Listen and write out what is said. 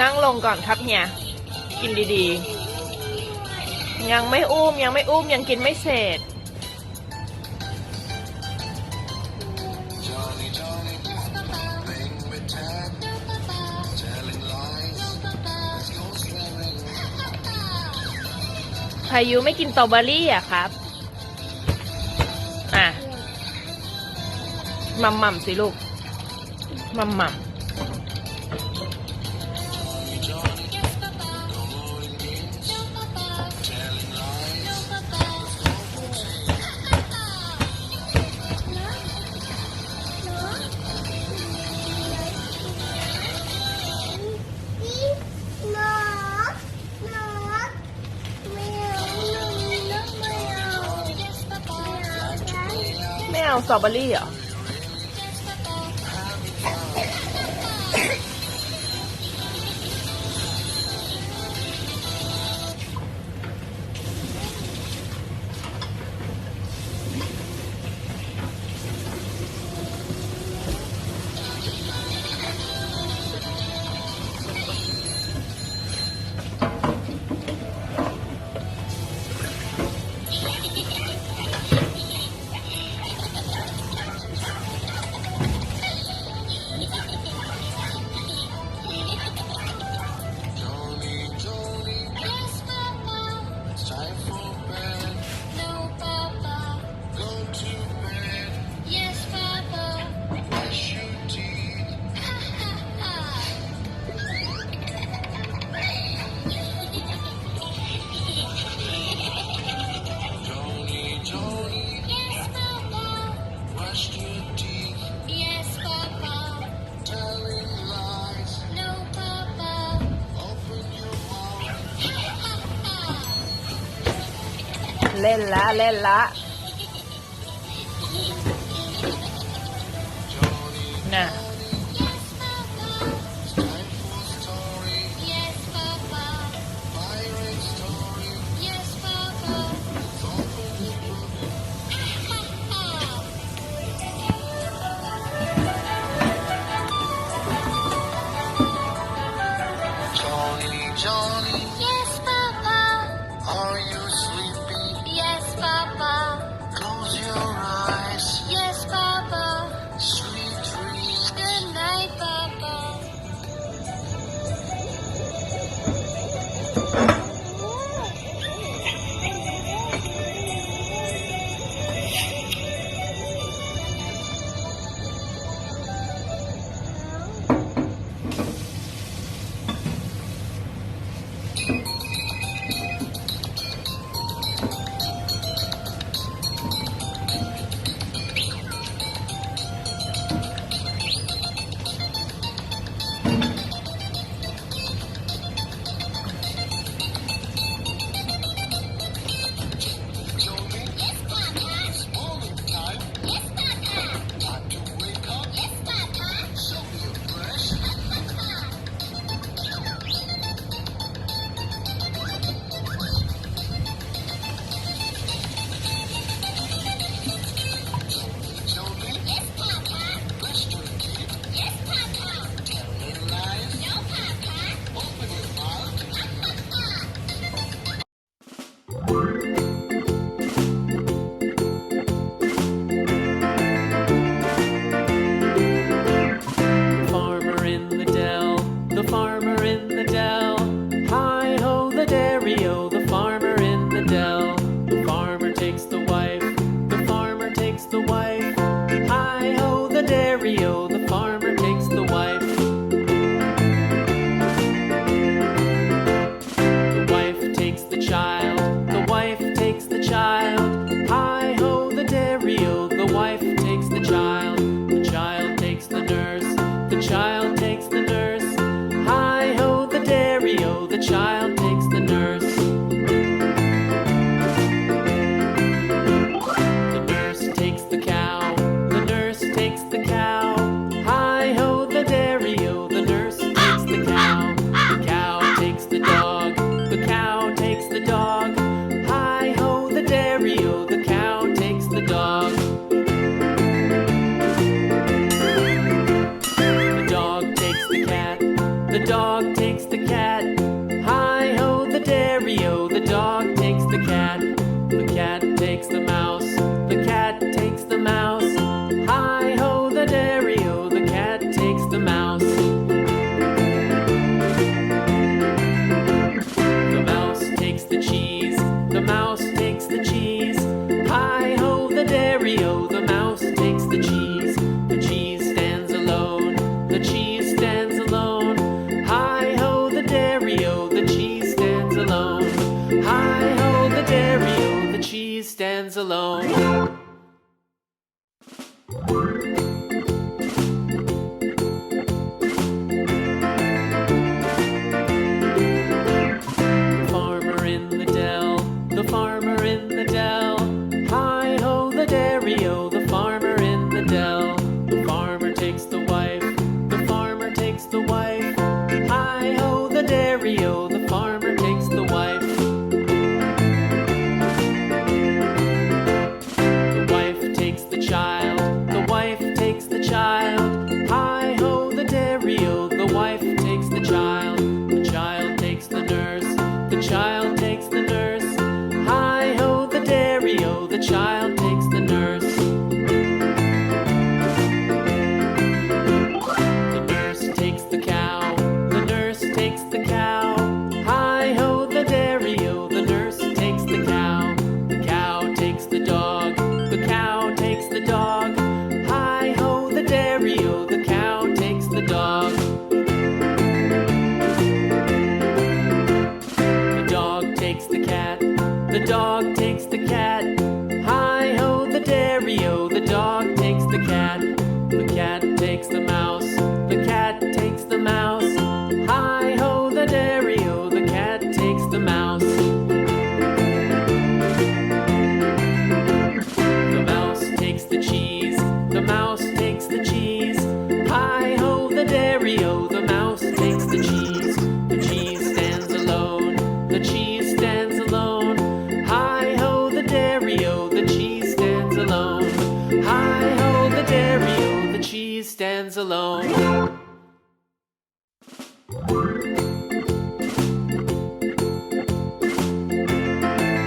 นั่งลงก่อนครับเฮียกินดีๆยังไม่อุ้มยังกินไม่เสร็จพายุไม่กินสตรอเบอรี่อ่ะครับอ่ะมัมสิลูกมัมไม่เอาสตรอเบอรี่เหรอเล่นละน่ะ takes the cat. Hi-ho, the dairy-o, the dog takes the cat. The cat takes the mouse. The cat takes the mouse. Hi-ho, the dairy-o, the cat takes the mouse. The mouse takes the cheese. The mouse takes the cheese. Hi-ho, the dairy-o, the mouse takes the cheese. The cheese stands alone. The cheese stands alone. Hi-ho, the dairy-o, the cheese stands alone. Hi-ho, the dairy-o, the cheese stands alone. The farmer in the dell. The farmer in the dell. Hi-ho, the dairy-o, the farmer in the dell. The farmer takes the wife. The farmer takes the wife. Hi-ho, the dairy-o, the farmer takes the wife. The wife takes the child. The wife takes the child. Hi-ho, the dairy-o, the wife takes the child. The child takes the nurse. The child takes the nurse. Hi-ho, the dairy-o, the child takes the nurse. The nurse takes the cow. The nurse takes the cow. Hi-ho, the dairy-o, the nurse takes the cow. The cow takes the dog. The cow takes the dog. Hi-ho, the dairy-o, the cow takes the dog. The dog takes the cat. The dog takes the